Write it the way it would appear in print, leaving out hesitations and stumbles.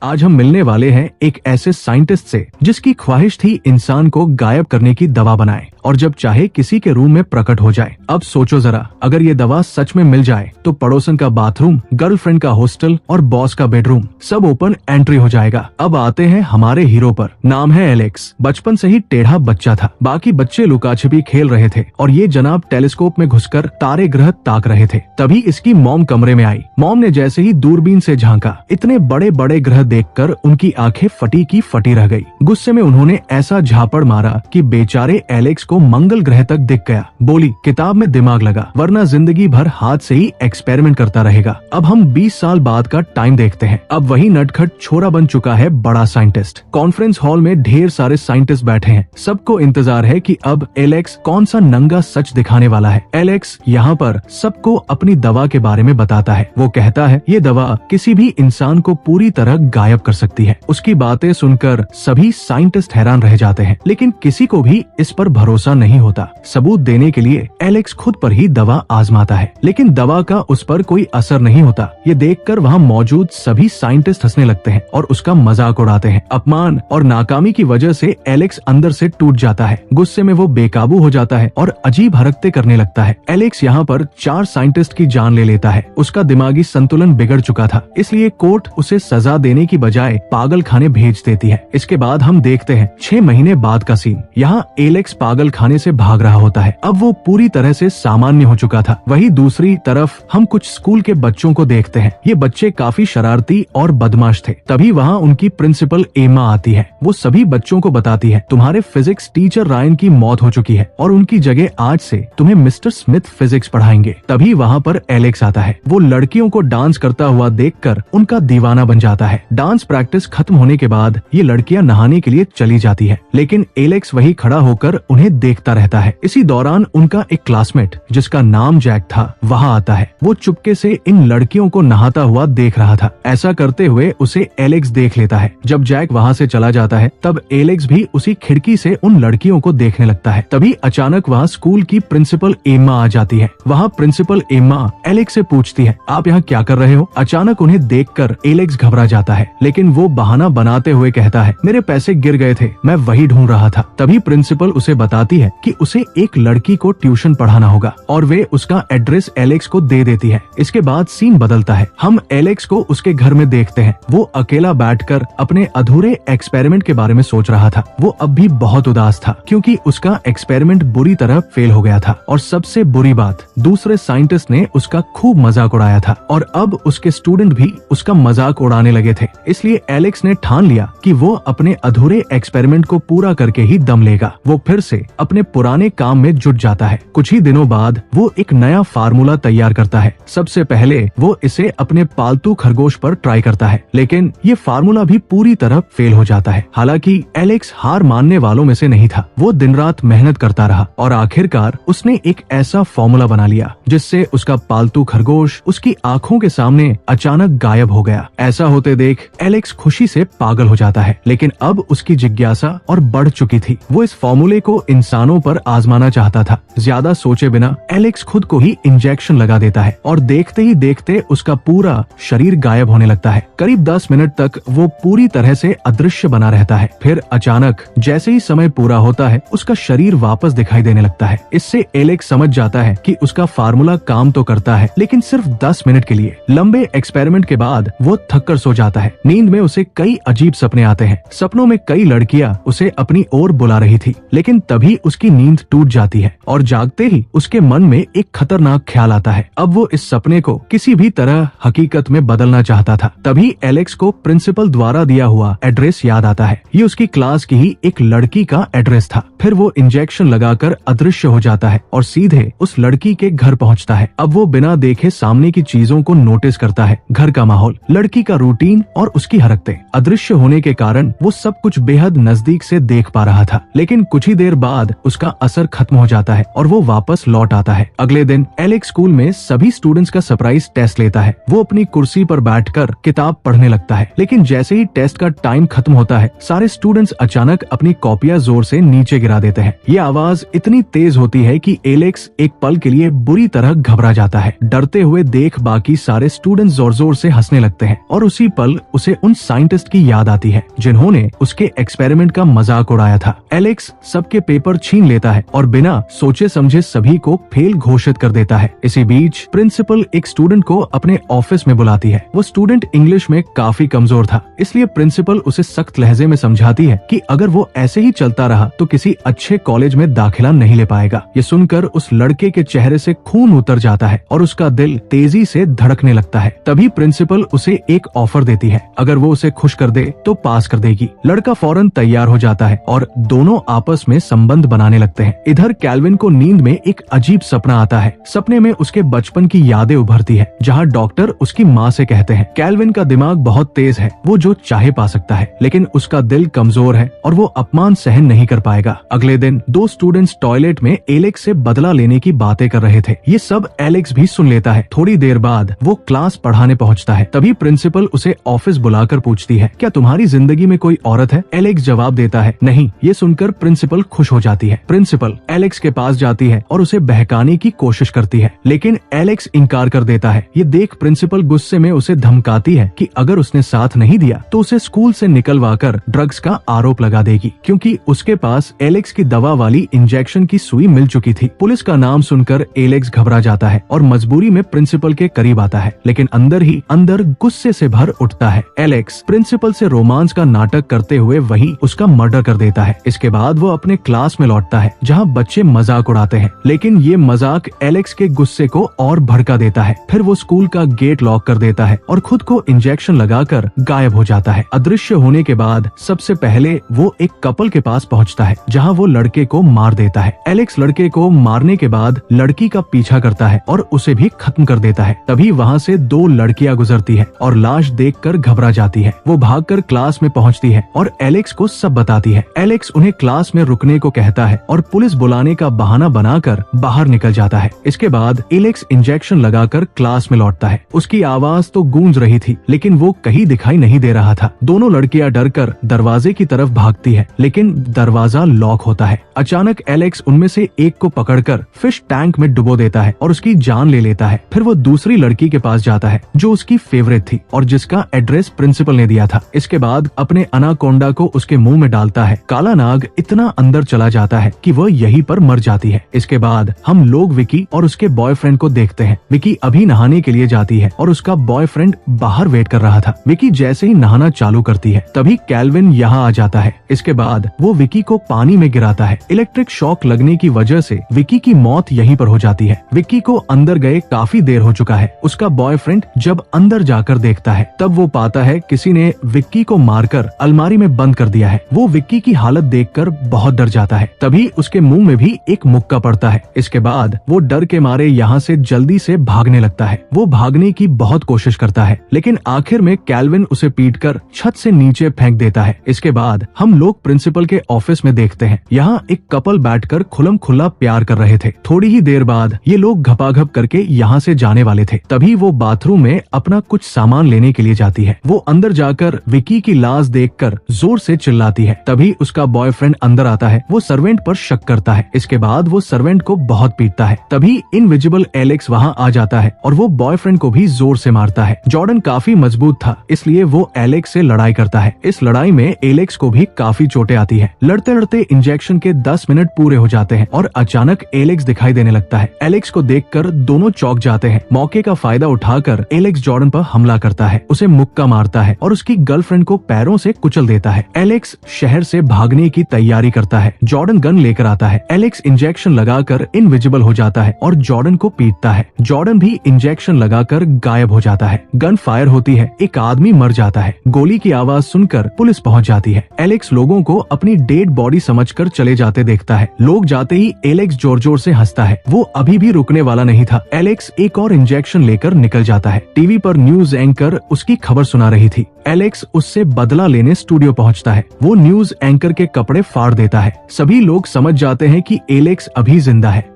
आज हम मिलने वाले हैं एक ऐसे साइंटिस्ट से जिसकी ख्वाहिश थी इंसान को गायब करने की दवा बनाए और जब चाहे किसी के रूम में प्रकट हो जाए। अब सोचो जरा, अगर ये दवा सच में मिल जाए तो पड़ोसन का बाथरूम, गर्लफ्रेंड का हॉस्टल और बॉस का बेडरूम सब ओपन एंट्री हो जाएगा। अब आते हैं हमारे हीरो पर। नाम है एलेक्स। बचपन से ही टेढ़ा बच्चा था। बाकी बच्चे लुका छिपी खेल रहे थे और ये जनाब टेलीस्कोप में घुसकर तारे ग्रह ताक रहे थे। तभी इसकी मॉम कमरे में आई। मॉम ने जैसे ही दूरबीन से झांका, इतने बड़े बड़े ग्रह देखकर उनकी आंखें फटी की फटी रह गई। गुस्से में उन्होंने ऐसा झापड़ मारा कि बेचारे एलेक्स को मंगल ग्रह तक दिख गया। बोली, किताब में दिमाग लगा वरना जिंदगी भर हाथ से ही एक्सपेरिमेंट करता रहेगा। अब हम 20 साल बाद का टाइम देखते हैं। अब वही नटखट छोरा बन चुका है बड़ा साइंटिस्ट। कॉन्फ्रेंस हॉल में ढेर सारे साइंटिस्ट बैठे हैं। सबको इंतजार है कि अब एलेक्स कौन सा नंगा सच दिखाने वाला है। एलेक्स यहाँ पर सबको अपनी दवा के बारे में बताता है। वो कहता है ये दवा किसी भी इंसान को पूरी तरह गायब कर सकती है। उसकी बातें सुनकर सभी साइंटिस्ट हैरान रह जाते हैं, लेकिन किसी को भी इस पर भरोसा नहीं होता। सबूत देने के लिए एलेक्स खुद पर ही दवा आजमाता है, लेकिन दवा का उस पर कोई असर नहीं होता। ये देखकर वहाँ मौजूद सभी साइंटिस्ट हंसने लगते हैं और उसका मजाक उड़ाते हैं। अपमान और नाकामी की वजह से एलेक्स अंदर से टूट जाता है। गुस्से में वो बेकाबू हो जाता है और अजीब हरकतें करने लगता है। एलेक्स यहाँ पर 4 साइंटिस्ट की जान ले लेता है। उसका दिमागी संतुलन बिगड़ चुका था, इसलिए कोर्ट उसे सजा देने की बजाय पागल खाने भेज देती है। इसके बाद हम देखते हैं 6 महीने बाद का सीन। यहाँ एलेक्स पागल खाने से भाग रहा होता है। अब वो पूरी तरह से सामान्य हो चुका था। वही दूसरी तरफ हम कुछ स्कूल के बच्चों को देखते हैं। ये बच्चे काफी शरारती और बदमाश थे। तभी वहाँ उनकी प्रिंसिपल एमा आती है। वो सभी बच्चों को बताती है, तुम्हारे फिजिक्स टीचर रायन की मौत हो चुकी है और उनकी जगह आज से तुम्हें मिस्टर स्मिथ फिजिक्स पढ़ाएंगे। तभी वहाँ पर एलेक्स आता है। वो लड़कियों को डांस करता हुआ देखकर उनका दीवाना बन जाता है। डांस प्रैक्टिस खत्म होने के बाद ये लड़कियां नहाने के लिए चली जाती है, लेकिन एलेक्स वही खड़ा होकर उन्हें देखता रहता है। इसी दौरान उनका एक क्लासमेट जिसका नाम जैक था वहाँ आता है। वो चुपके से इन लड़कियों को नहाता हुआ देख रहा था। ऐसा करते हुए उसे एलेक्स देख लेता है। जब जैक वहाँ से चला जाता है तब एलेक्स भी उसी खिड़की से उन लड़कियों को देखने लगता है। तभी अचानक वहाँ स्कूल की प्रिंसिपल एम्मा आ जाती है। वहाँ प्रिंसिपल एम्मा एलेक्स से पूछती है, आप यहाँ क्या कर रहे हो? अचानक उन्हें देखकर एलेक्स घबरा जाता है, लेकिन वो बहाना बनाते हुए कहता है, मेरे पैसे गिर गए थे, मैं वही ढूंढ रहा था। तभी प्रिंसिपल उसे बताती है कि उसे एक लड़की को ट्यूशन पढ़ाना होगा और वे उसका एड्रेस एलेक्स को दे देती है। इसके बाद सीन बदलता है। हम एलेक्स को उसके घर में देखते हैं। वो अकेला बैठकर अपने अधूरे एक्सपेरिमेंट के बारे में सोच रहा था। वो अब भी बहुत उदास था क्योंकि उसका एक्सपेरिमेंट बुरी तरह फेल हो गया था और सबसे बुरी बात, दूसरे साइंटिस्ट ने उसका खूब मजाक उड़ाया था और अब उसके स्टूडेंट भी उसका मजाक उड़ाने लगे थे। इसलिए एलेक्स ने ठान लिया कि वो अपने अधूरे एक्सपेरिमेंट को पूरा करके ही दम लेगा। वो फिर से अपने पुराने काम में जुट जाता है। कुछ ही दिनों बाद वो एक नया फार्मूला तैयार करता है। सबसे पहले वो इसे अपने पालतू खरगोश पर ट्राई करता है, लेकिन ये फार्मूला भी पूरी तरह फेल हो जाता है। हालांकि एलेक्स हार मानने वालों में से नहीं था। वो दिन रात मेहनत करता रहा और आखिरकार उसने एक ऐसा फार्मूला बना लिया जिससे उसका पालतू खरगोश उसकी आंखों के सामने अचानक गायब हो गया। ऐसा होते देख एलेक्स खुशी से पागल हो जाता है, लेकिन अब उसकी जिज्ञासा और बढ़ चुकी थी। वो इस फॉर्मूले को इंसानों पर आजमाना चाहता था। ज्यादा सोचे बिना एलेक्स खुद को ही इंजेक्शन लगा देता है और देखते ही देखते उसका पूरा शरीर गायब होने लगता है। करीब 10 मिनट तक वो पूरी तरह से अदृश्य बना रहता है। फिर अचानक जैसे ही समय पूरा होता है उसका शरीर वापस दिखाई देने लगता है। इससे एलेक्स समझ जाता है कि उसका फार्मूला काम तो करता है, लेकिन सिर्फ 10 मिनट के लिए। लंबे एक्सपेरिमेंट के बाद वो थक कर सो जाता है। नींद में उसे कई अजीब सपने आते हैं। सपनों में कई लड़कियां उसे अपनी ओर बुला रही थी, लेकिन तभी उसकी नींद टूट जाती है और जागते ही उसके मन में एक खतरनाक ख्याल आता है। अब वो इस सपने को किसी भी तरह हकीकत में बदलना चाहता था। तभी एलेक्स को प्रिंसिपल द्वारा दिया हुआ एड्रेस याद आता है। ये उसकी क्लास की ही एक लड़की का एड्रेस था। फिर वो इंजेक्शन लगाकर अदृश्य हो जाता है और सीधे उस लड़की के घर पहुंचता है। अब वो बिना देखे सामने की चीजों को नोटिस करता है। घर का माहौल, लड़की का रूटीन और उसकी हरकतें। अदृश्य होने के कारण वो सब कुछ बेहद नजदीक से देख पा रहा था, लेकिन कुछ ही देर बाद उसका असर खत्म हो जाता है और वो वापस लौट आता है। अगले दिन एलेक्स स्कूल में सभी स्टूडेंट्स का सरप्राइज टेस्ट लेता है। वो अपनी कुर्सी पर बैठकर किताब पढ़ने लगता है, लेकिन जैसे ही टेस्ट का टाइम खत्म होता है सारे स्टूडेंट्स अचानक अपनी कॉपियां जोर से नीचे गिरा देते हैं। ये आवाज इतनी तेज होती है कि एलेक्स एक पल के लिए बुरी तरह घबरा जाता है। डरते हुए देख बाकी सारे स्टूडेंट्स जोर जोर से हंसने लगते हैं और उसी पल उसे उन साइंटिस्ट की याद आती है जिन्होंने उसके एक्सपेरिमेंट का मजाक उड़ाया था। एलेक्स सबके पेपर छीन लेता है और बिना सोचे समझे सभी को फेल घोषित कर देता है। इसी बीच प्रिंसिपल एक स्टूडेंट को अपने ऑफिस में बुलाती है। वो स्टूडेंट इंग्लिश में काफी कमजोर था, इसलिए प्रिंसिपल उसे सख्त लहजे में समझाती है कि अगर वो ऐसे ही चलता रहा तो किसी अच्छे कॉलेज में दाखिला नहीं ले पाएगा। ये सुनकर उस लड़के के चेहरे से खून उतर जाता है और उसका दिल तेजी से धड़कने लगता है। तभी प्रिंसिपल उसे एक ऑफर देती है, अगर वो उसे खुश कर दे तो पास कर देगी। लड़का फौरन तैयार हो जाता है और दोनों आपस में संबंध बनाने लगते हैं। इधर कैल्विन को नींद में एक अजीब सपना आता है। सपने में उसके बचपन की यादें उभरती है, जहाँ डॉक्टर उसकी माँ से कहते हैं कैल्विन का दिमाग बहुत तेज है, वो जो चाहे पा सकता है, लेकिन उसका दिल कमजोर है और वो अपमान सहन नहीं कर पाएगा। अगले दिन 2 स्टूडेंट्स टॉयलेट में एलेक्स से बदला लेने की बातें कर रहे थे। ये सब एलेक्स भी सुन लेता है। थोड़ी देर बाद वो क्लास पढ़ाने पहुंचता है। तभी प्रिंसिपल उसे ऑफिस बुलाकर पूछती है, क्या तुम्हारी जिंदगी में कोई औरत है? एलेक्स जवाब देता है, नहीं। ये सुनकर प्रिंसिपल खुश हो जाती है। प्रिंसिपल एलेक्स के पास जाती है और उसे बहकाने की कोशिश करती है, लेकिन एलेक्स इनकार कर देता है। ये देख प्रिंसिपल गुस्से में उसे धमकाती है कि अगर उसने साथ नहीं दिया तो उसे स्कूल से निकलवाकर ड्रग्स का आरोप लगा देगी, क्योंकि उसके पास एलेक्स की दवा वाली इंजेक्शन की सुई मिल चुकी थी। पुलिस का नाम सुनकर एलेक्स घबरा जाता है और मजबूरी में प्रिंसिपल के करीब आता है, लेकिन अंदर ही अंदर गुस्से से भर उठता है। एलेक्स प्रिंसिपल से रोमांस का नाटक करते हुए वहीं उसका मर्डर कर देता है। इसके बाद वो अपने क्लास में लौटता है, जहाँ बच्चे मजाक उड़ाते हैं, लेकिन ये मजाक एलेक्स के गुस्से को और भड़का देता है। फिर वो स्कूल का गेट लॉक कर देता है और खुद को इंजेक्शन लगाकर गायब हो जाता है। अदृश्य होने के बाद सबसे पहले वो एक कपल के पास पहुंचता है, जहां वो लड़के को मार देता है। एलेक्स लड़के को मारने के बाद लड़की का पीछा करता है और उसे भी खत्म कर देता है। तभी वहां से 2 लड़कियां गुजरती है और लाश देखकर घबरा जाती है। वो भागकर क्लास में पहुंचती है और एलेक्स को सब बताती है। एलेक्स उन्हें क्लास में रुकने को कहता है और पुलिस बुलाने का बहाना बनाकर बाहर निकल जाता है। इसके बाद एलेक्स इंजेक्शन लगाकर क्लास में लौटता है। उसकी आवाज तो गूंज रही थी, लेकिन वो कहीं दिखाई नहीं दे रहा था। दोनों लड़कियां डरकर दरवाजे की तरफ भागती है, लेकिन दरवाजा लॉक होता है। अचानक एलेक्स उनमें से एक को पकड़कर फिश टैंक में डुबो देता है और उसकी जान ले लेता है। फिर वो दूसरी लड़की के पास जाता है जो उसकी फेवरेट थी और जिसका एड्रेस प्रिंसिपल ने दिया था। इसके बाद अपने अनाकोंडा को उसके मुंह में डालता है। काला नाग इतना अंदर चला जाता है कि वह यहीं पर मर जाती है। इसके बाद हम लोग विकी और उसके बॉयफ्रेंड को देखते हैं। विकी अभी नहाने के लिए जाती है और उसका बॉयफ्रेंड बाहर वेट कर रहा था। विकी जैसे ही नहाना चालू करती है, तभी कैल्विन यहाँ आ जाता है। इसके बाद वो विकी को पानी में गिराता है। इलेक्ट्रिक शॉक लगने की वजह से विकी की मौत यहीं पर हो जाती है। विकी को अंदर गए काफी देर हो चुका है। उसका बॉयफ्रेंड जब अंदर जाकर देखता है, तब वो पाता है किसी ने विक्की को मारकर अलमारी में बंद कर दिया है। वो विक्की की हालत देखकर बहुत डर जाता है। तभी उसके मुंह में भी एक मुक्का पड़ता है। इसके बाद वो डर के मारे यहाँ से जल्दी से भागने लगता है। वो भागने की बहुत कोशिश करता है, लेकिन आखिर में कैल्विन उसे पीटकर छत से नीचे फेंक देता है। इसके बाद हम लोग प्रिंसिपल के ऑफिस में देखते हैं। यहाँ एक कपल बैठकर खुलम खुला प्यार कर रहे थे। थोड़ी ही देर बाद ये लोग घपाघप करके यहाँ से जाने वाले थे। तभी वो बाथरूम में अपना कुछ सामान लेने के लिए जाती है। वो अंदर जाकर विक्की की लाश देखकर जोर से चिल्लाती है। तभी उसका बॉयफ्रेंड अंदर आता है। वो सर्वेंट पर शक करता है। इसके बाद वो सर्वेंट को बहुत पीटता है। तभी इनविजिबल एलेक्स वहाँ आ जाता है और वो बॉयफ्रेंड को भी जोर से मारता है। जॉर्डन काफी मजबूत था, इसलिए वो एलेक्स से लड़ाई करता है। इस लड़ाई में एलेक्स को भी काफी चोटें आती है। लड़ते लड़ते इंजेक्शन के 10 मिनट पूरे हो जाते हैं और अचानक एलेक्स दिखाई देने लगता है। एलेक्स को देखकर दोनों चौंक जाते हैं। मौके का फायदा उठाकर एलेक्स जॉर्डन पर हमला करता है, उसे मुक्का मारता है और उसकी गर्लफ्रेंड को पैरों से कुचल देता है। एलेक्स शहर से भागने की तैयारी करता है। जॉर्डन गन लेकर आता है। एलेक्स इंजेक्शन लगाकर इनविजिबल हो जाता है और जॉर्डन को पीटता है। जॉर्डन भी इंजेक्शन लगाकर गायब हो जाता है। गन फायर होती है, एक आदमी मर जाता है। गोली की आवाज सुनकर पुलिस पहुंच जाती है। एलेक्स लोगों को अपनी डेड बॉडी समझकर चले जाते देखता है। लोग जाते ही एलेक्स जोर जोर से हंसता है। वो अभी भी रुकने वाला नहीं था। एलेक्स एक और इंजेक्शन लेकर निकल जाता है। टीवी पर न्यूज एंकर उसकी खबर सुना रही थी। एलेक्स उससे बदला लेने स्टूडियो पहुंचता है। वो न्यूज एंकर के कपड़े फाड़ देता है। सभी लोग समझ जाते हैं कि एलेक्स अभी जिंदा है।